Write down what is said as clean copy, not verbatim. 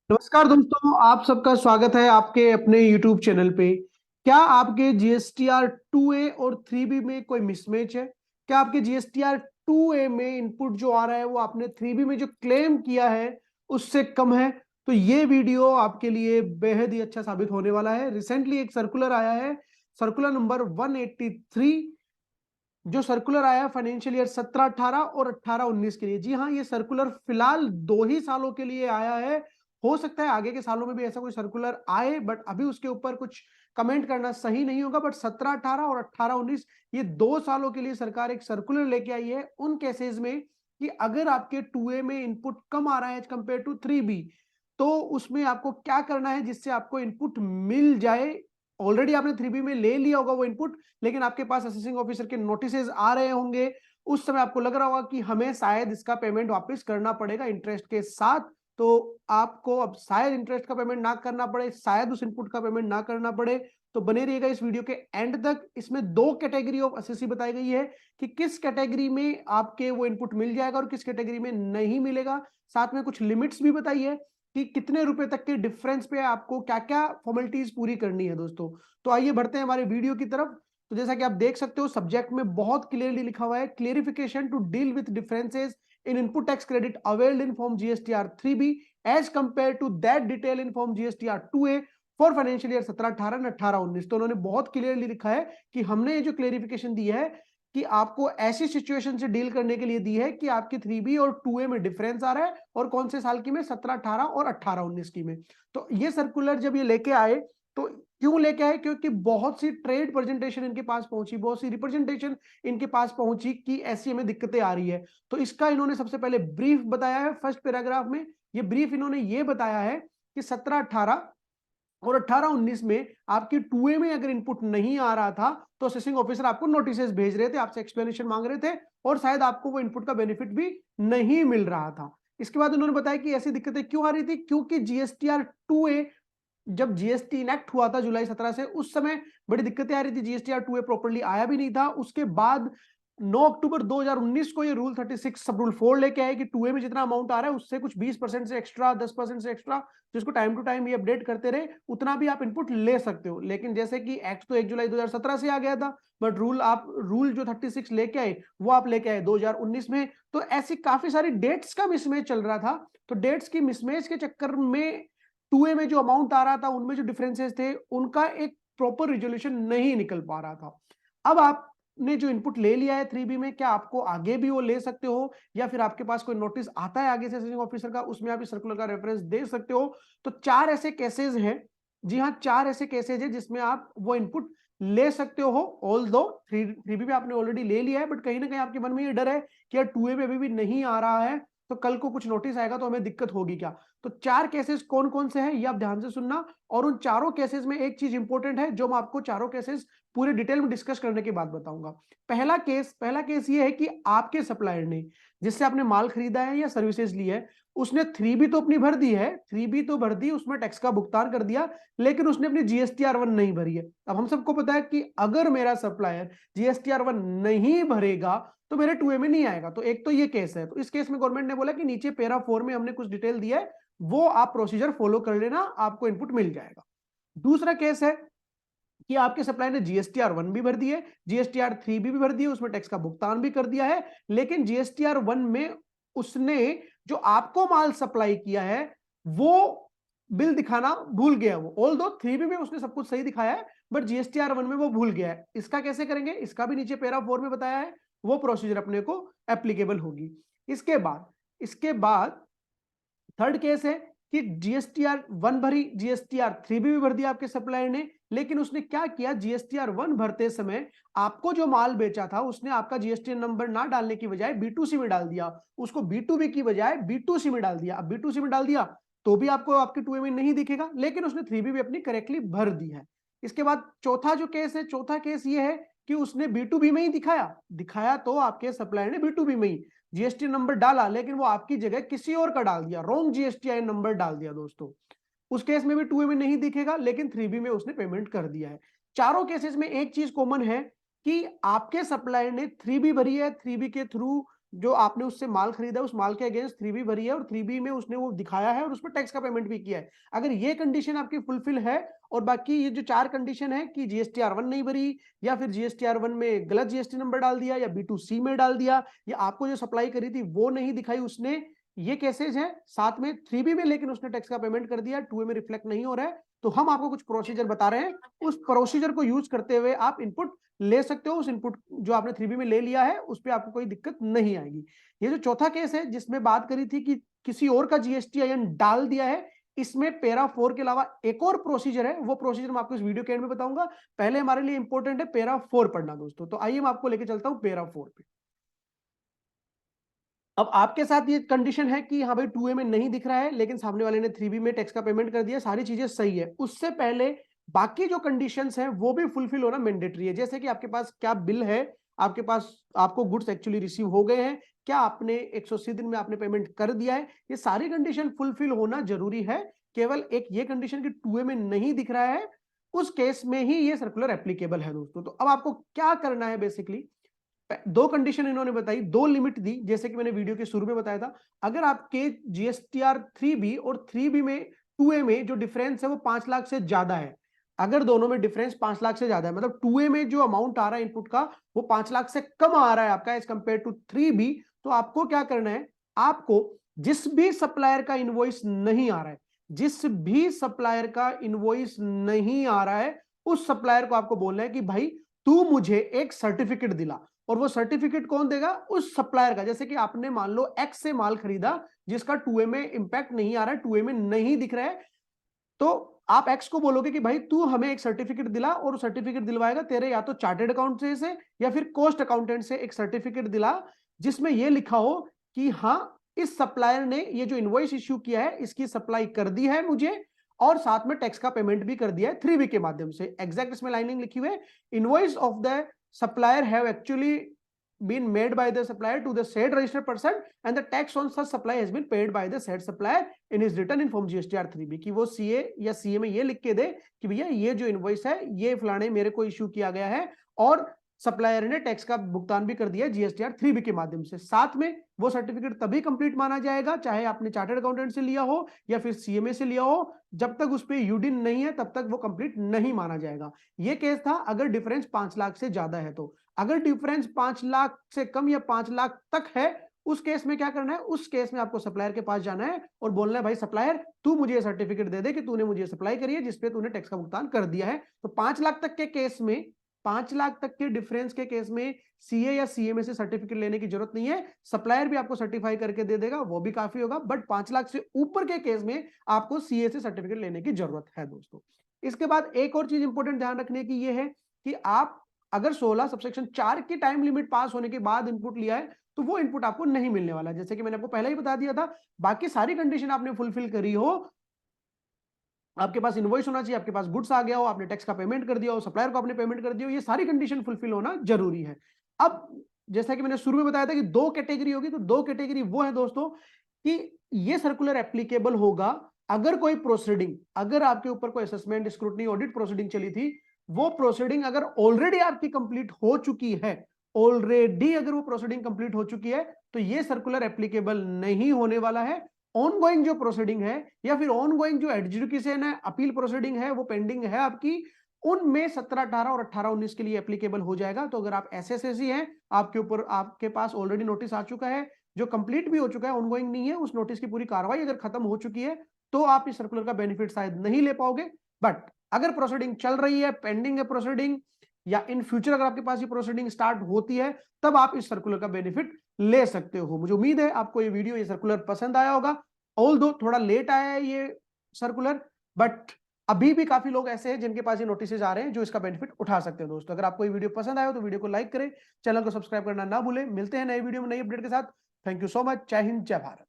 नमस्कार दोस्तों, आप सबका स्वागत है आपके अपने YouTube चैनल पे। क्या आपके जीएसटीआर 2A और 3B में कोई मिसमैच है? क्या आपके जीएसटीआर 2A में इनपुट जो आ रहा है वो आपने 3B में जो क्लेम किया है उससे कम है? तो ये वीडियो आपके लिए बेहद ही अच्छा साबित होने वाला है। रिसेंटली एक सर्कुलर आया है, सर्कुलर नंबर 183, जो सर्कुलर आया है फाइनेंशियल ईयर 17-18 और 18-19 के लिए। जी हाँ, ये सर्कुलर फिलहाल 2 ही सालों के लिए आया है। हो सकता है आगे के सालों में भी ऐसा कोई सर्कुलर आए, बट अभी उसके ऊपर कुछ कमेंट करना सही नहीं होगा। बट 17-18 और 18-19 ये 2 सालों के लिए सरकार एक सर्कुलर लेके आई है उन केसेस में कि अगर आपके 2A में इनपुट कम आ रहा है एज कंपेयर टू 3B, तो उसमें आपको क्या करना है जिससे आपको इनपुट मिल जाए। ऑलरेडी आपने 3B में ले लिया होगा वो इनपुट, लेकिन आपके पास असेसिंग ऑफिसर के नोटिसेज आ रहे होंगे। उस समय आपको लग रहा होगा कि हमें शायद इसका पेमेंट वापस करना पड़ेगा इंटरेस्ट के साथ। तो आपको अब शायद इंटरेस्ट का पेमेंट ना करना पड़े, शायद उस इनपुट का पेमेंट ना करना पड़े। तो बने रहिएगा इस वीडियो के एंड तक। इसमें 2 कैटेगरी ऑफ असेसी बताई गई है कि किस कैटेगरी में आपके वो इनपुट मिल जाएगा और किस कैटेगरी में नहीं मिलेगा। साथ में कुछ लिमिट्स भी बताई है कि कितने रुपए तक के डिफरेंस पे आपको क्या क्या फॉर्मेलिटीज पूरी करनी है दोस्तों। तो आइए बढ़ते हैं हमारे वीडियो की तरफ। तो जैसा कि आप देख सकते हो सब्जेक्ट में बहुत क्लियरली लिखा हुआ है, clarification to deal with differences in input tax credit availed in form GSTR 3B as compared to that detail in form GSTR 2A for financial year 17-18 और 18-19। तो उन्होंने बहुत क्लियरली लिखा है कि हमने ये जो क्लेरिफिकेशन दी है कि आपको ऐसी सिचुएशन से डील करने के लिए दी है कि आपकी 3B और 2A में डिफरेंस आ रहा है, और कौन से साल की में, 17-18 और 18-19 की में। तो ये सर्कुलर जब ये लेके आए तो क्यों लेके आए? क्योंकि बहुत सी ट्रेड प्रेजेंटेशन इनके पास पहुंची, बहुत सी रिप्रेजेंटेशन इनके पास पहुंची कि ऐसी हमें दिक्कतें आ रही है। तो इसका इन्होंने सबसे पहले ब्रीफ बताया है फर्स्ट पैराग्राफ में। ये ब्रीफ इन्होंने ये बताया है कि 17-18 और 18-19 में आपकी 2A में अगर इनपुट नहीं आ रहा था तो असेसिंग ऑफिसर आपको नोटिसेस भेज रहे थे, आपसे एक्सप्लेनेशन मांग रहे थे, और शायद आपको वो इनपुट का बेनिफिट भी नहीं मिल रहा था। इसके बाद उन्होंने बताया कि ऐसी दिक्कतें क्यों आ रही थी, क्योंकि जीएसटीआर 2A जब जीएसटी इनेक्ट हुआ था जुलाई 17 से, उस समय बड़ी दिक्कतें आ रही थी। जीएसटीआर 2A प्रॉपर्ली आया भी नहीं था। उसके बाद 9 अक्टूबर 2019 को ये रूल 36 सब रूल 4 लेके आए कि 2A में जितना अमाउंट आ रहा है उससे कुछ 20% से एक्स्ट्रा, 10% से एक्स्ट्रा, जिसको टाइम टू टाइम ये अपडेट करते रहे, उतना भी आप इनपुट ले सकते हो। लेकिन जैसे कि एक्ट तो 1 जुलाई 2017 से आ गया था, बट रूल जो 36 लेके आए वो आप लेके आए 2019 में। तो ऐसी काफी सारी डेट्स का मिसमैच चल रहा था। तो डेट्स की मिसमैच के चक्कर में 2A में जो अमाउंट आ रहा था, उनमें जो डिफरेंसेस थे, उनका एक प्रॉपर रिजोल्यूशन नहीं निकल पा रहा था। अब आपने जो इनपुट ले लिया है 3B में, क्या आपको आगे भी वो ले सकते हो, या फिर आपके पास कोई नोटिस आता है आगे से असेसिंग ऑफिसर का, उसमें आप इस सर्कुलर का रेफरेंस दे सकते हो। तो 4 ऐसे केसेस हैं। जी हाँ, 4 ऐसे केसेस हैं जिसमें आप वो इनपुट ले सकते हो। ऑल दो 3B में आपने ऑलरेडी ले लिया है, बट कहीं ना कहीं आपके मन में ये डर है कि यार 2A में अभी भी नहीं आ रहा है, तो कल को कुछ नोटिस आएगा तो हमें दिक्कत होगी क्या। तो 4 केसेस कौन कौन से हैं ये आप ध्यान से सुनना। और उन चारों केसेस में एक चीज इंपॉर्टेंट है जो मैं आपको चारों केसेस पूरे डिटेल में डिस्कस करने के बाद बताऊंगा। पहला केस ये है कि आपके सप्लायर ने, जिससे आपने माल खरीदा है या सर्विसेज ली है, उसने 3B तो अपनी भर दी है, 3B तो भर दी, उसमें टैक्स का भुगतान कर दिया, लेकिन उसने अपनी जीएसटीआर 1 नहीं भरी है। अब हम सबको पता है कि अगर मेरा सप्लायर जीएसटीआर 1 नहीं भरेगा तो मेरे 2A में नहीं आएगा। तो एक तो ये केस है। तो इस केस में गवर्नमेंट ने बोला कि नीचे पैरा 4 में हमने कुछ डिटेल दिया है, वो आप प्रोसीजर फॉलो कर लेना, आपको इनपुट मिल जाएगा। दूसरा केस है कि आपके सप्लाई ने जीएसटीआर 1 भी भर दी है, जीएसटीआर 3 भी भर दी है, उसमें टैक्स का भुगतान भी कर दिया है, लेकिन जीएसटीआर 1 में उसने जो आपको माल सप्लाई किया है वो बिल दिखाना भूल गया। वो ऑल दो 3B में उसने सब कुछ सही दिखाया है, बट जीएसटीआर 1 में वो भूल गया है। इसका कैसे करेंगे, इसका भी नीचे पैरा 4 में बताया है, वो प्रोसीजर अपने को एप्लीकेबल होगी। इसके बाद थर्ड केस है कि जीएसटीआर 1 भरी, जीएसटीआर 3 भी भर दिया आपके सप्लायर ने, लेकिन उसने क्या किया, जीएसटीआर 1 भरते समय आपको जो माल बेचा था उसने आपका जीएसटी नंबर ना डालने की बजाय B2C में डाल दिया, उसको B2B की बजाय B2C में डाल दिया। अब B2C में डाल दिया तो भी आपको आपके 2A में नहीं दिखेगा, लेकिन उसने 3B भी अपनी करेक्टली भर दी है। इसके बाद चौथा केस ये है कि उसने B2B में ही दिखाया दिखाया तो आपके सप्लायर ने B2B में ही जीएसटी नंबर डाला, लेकिन वो आपकी जगह किसी और का डाल दिया, रॉन्ग जीएसटीआई नंबर डाल दिया दोस्तों। उस केस में भी 2A में नहीं दिखेगा, लेकिन 3B में उसने पेमेंट कर दिया है। चारों केसेस में एक चीज कॉमन है कि आपके सप्लायर ने 3B भरी है, 3B के थ्रू जो आपने उससे माल खरीदा उस माल के अगेंस्ट 3B भरी है और 3B में उसने वो दिखाया है और उस पर टैक्स का पेमेंट भी किया है। अगर ये कंडीशन आपकी फुलफिल है और बाकी ये जो 4 कंडीशन है कि GSTR 1 नहीं भरी या फिर GSTR 1 में गलत GST नंबर डाल दिया या B2C में डाल दिया या आपको जो सप्लाई करी थी वो नहीं दिखाई उसने, ये केसेज है। साथ में 3B में लेकिन उसने टैक्स का पेमेंट कर दिया, 2A में रिफ्लेक्ट नहीं हो रहा है, तो हम आपको कुछ प्रोसीजर बता रहे हैं, उस प्रोसीजर को यूज करते हुए आप इनपुट ले सकते हो। उस इनपुट जो आपने 3B में ले लिया है उस पर आपको कोई दिक्कत नहीं आएगी। ये जो चौथा केस है जिसमें बात करी थी कि किसी और का GSTIN डाल दिया है, इसमें पैरा 4 के अलावा एक और प्रोसीजर है, वो प्रोसीजर मैं आपको इस वीडियो के एंड में बताऊंगा। पहले हमारे लिए इंपॉर्टेंट है पैरा 4 पढ़ना दोस्तों। तो आइए मैं आपको लेके चलता हूं पैरा 4 पे। अब आपके साथ ये कंडीशन है कि हाँ भाई 2A में नहीं दिख रहा है लेकिन सामने वाले ने 3B में टैक्स का पेमेंट कर दिया, सारी चीजें सही है। उससे पहले बाकी जो कंडीशंस हैं वो भी फुलफिल होना मैंडेटरी है। जैसे कि आपके पास क्या बिल है, आपके पास आपको गुड्स एक्चुअली रिसीव हो गए हैं, क्या आपने 180 दिन में आपने पेमेंट कर दिया है, ये सारी कंडीशन फुलफिल होना जरूरी है। केवल एक ये कंडीशन कि 2A में नहीं दिख रहा है, उस केस में ही ये सर्कुलर एप्लीकेबल है दोस्तों। तो अब आपको क्या करना है, बेसिकली दो कंडीशन इन्होंने बताई, दो लिमिट दी, जैसे कि मैंने वीडियो के शुरू में बताया था। अगर आपके GSTR 3B और 3B में 2A में जो डिफरेंस है वो 5 लाख से ज्यादा है, अगर दोनों में डिफरेंस 5 लाख से ज्यादा है, मतलब 2A में जो अमाउंट आ रहा है इनपुट का वो 5 लाख से कम आ रहा है आपका एज कंपेयर टू 3B, तो आपको क्या करना है, आपको जिस भी सप्लायर का इनवॉइस नहीं आ रहा है, जिस भी सप्लायर का इनवॉइस नहीं आ रहा है, उस सप्लायर को आपको बोलना है कि भाई तू मुझे एक सर्टिफिकेट दिला। और वो सर्टिफिकेट कौन देगा, उस सप्लायर का। जैसे कि आपने मान लो एक्स से माल खरीदा जिसका 2A में इंपैक्ट नहीं आ रहा है, 2A में नहीं दिख रहा है, तो आप एक्स को बोलोगे कि भाई तू हमें एक सर्टिफिकेट दिला, और सर्टिफिकेट दिलवाएगा तेरे या तो चार्टेड अकाउंटेंट से या फिर कॉस्ट अकाउंटेंट से एक सर्टिफिकेट दिला जिसमें यह लिखा हो कि हाँ इस सप्लायर ने ये जो इनवॉइस इश्यू किया है इसकी सप्लाई कर दी है मुझे, और साथ में टैक्स का पेमेंट भी कर दिया है 3B के माध्यम से। एग्जैक्ट इसमें लाइनिंग लिखी हुई है, invoice of the supplier have actually been made by the supplier to the said registered person and the tax on such supply has been paid by the said supplier in his return in form GSTR 3B। कि वो CA या CA में ये लिख के दे कि भैया ये जो इनवॉइस है ये फलाने मेरे को इश्यू किया गया है और सप्लायर ने टैक्स का भुगतान भी कर दिया GSTR 3B के माध्यम से। साथ में वो सर्टिफिकेट तभी कंप्लीट माना जाएगा चाहे आपने चार्टर्ड अकाउंटेंट से लिया हो या फिर CMA से लिया हो, जब तक उस पर यूडिन नहीं है तब तक वो कंप्लीट नहीं माना जाएगा। ये केस था अगर डिफरेंस 5 लाख से ज्यादा है। तो अगर डिफरेंस 5 लाख से कम या 5 लाख तक है, उस केस में क्या करना है, उस केस में आपको सप्लायर के पास जाना है और बोलना है भाई सप्लायर तू मुझे ये सर्टिफिकेट दे दे कि तूने मुझे सप्लाई करी है जिसपे तूने टैक्स का भुगतान कर दिया है। तो 5 लाख तक के केस में, 5 लाख तक के डिफरेंस के केस में CA या CMA से सर्टिफिकेट लेने की जरूरत नहीं है, सप्लायर भी आपको सर्टिफाई करके दे देगा, वो भी काफी होगा। बट 5 लाख से ऊपर के केस में आपको CA से सर्टिफिकेट लेने की जरूरत है दोस्तों। इसके बाद एक और चीज इंपॉर्टेंट ध्यान रखने की ये है कि आप अगर 16 सबसेक्शन 4 की टाइम लिमिट पास होने के बाद इनपुट लिया है तो वो इनपुट आपको नहीं मिलने वाला, जैसे कि मैंने आपको पहले ही बता दिया था। बाकी सारी कंडीशन आपने फुलफिल करी हो, आपके पास इनवॉइस होना चाहिए, आपके पास गुड्स आ गया हो, आपने टैक्स का पेमेंट कर दिया हो, सप्लायर को आपने पेमेंट कर दिया हो, ये सारी कंडीशन फुलफिल होना जरूरी है। अब जैसा कि मैंने शुरू में बताया था कि दो कैटेगरी होगी, तो दो कैटेगरी वो है दोस्तों कि ये सर्कुलर एप्लीकेबल होगा अगर कोई प्रोसीडिंग, अगर आपके ऊपर कोई असेसमेंट स्क्रूटनी ऑडिट प्रोसीडिंग चली थी, वो प्रोसीडिंग अगर ऑलरेडी आपकी कंप्लीट हो चुकी है, ऑलरेडी अगर वो प्रोसीडिंग कंप्लीट हो चुकी है तो ये सर्कुलर एप्लीकेबल नहीं होने वाला है। ऑनगोइंग जो प्रोसीडिंग है या फिर ऑनगोइंग जो एडजुडिकेशन है, अपील प्रोसीडिंग है, वो पेंडिंग है आपकी, उनमें 17, 18 और 18, 19 के लिए एप्लीकेबल हो जाएगा। तो अगर आप SSSC हैं, आपके ऊपर आपके पास ऑलरेडी नोटिस आ चुका है जो कंप्लीट भी हो चुका है, ऑनगोइंग नहीं है, उस नोटिस की पूरी कार्रवाई अगर खत्म हो चुकी है तो आप इस सर्कुलर का बेनिफिट शायद नहीं ले पाओगे। बट अगर प्रोसीडिंग चल रही है, पेंडिंग है प्रोसीडिंग, या इन फ्यूचर अगर आपके पास ये प्रोसीडिंग स्टार्ट होती है, तब आप इस सर्कुलर का बेनिफिट ले सकते हो। मुझे उम्मीद है आपको ये वीडियो, ये सर्कुलर पसंद आया होगा। ऑल्दो थोड़ा लेट आया है ये सर्कुलर, बट अभी भी काफी लोग ऐसे हैं जिनके पास ये नोटिस आ रहे हैं जो इसका बेनिफिट उठा सकते हैं दोस्तों। अगर आपको ये वीडियो पसंद आया हो तो वीडियो को लाइक करें, चैनल को सब्सक्राइब करना ना भूलें। मिलते हैं नए वीडियो में नई अपडेट के साथ। Thank you so much. जय हिंद, जय भारत।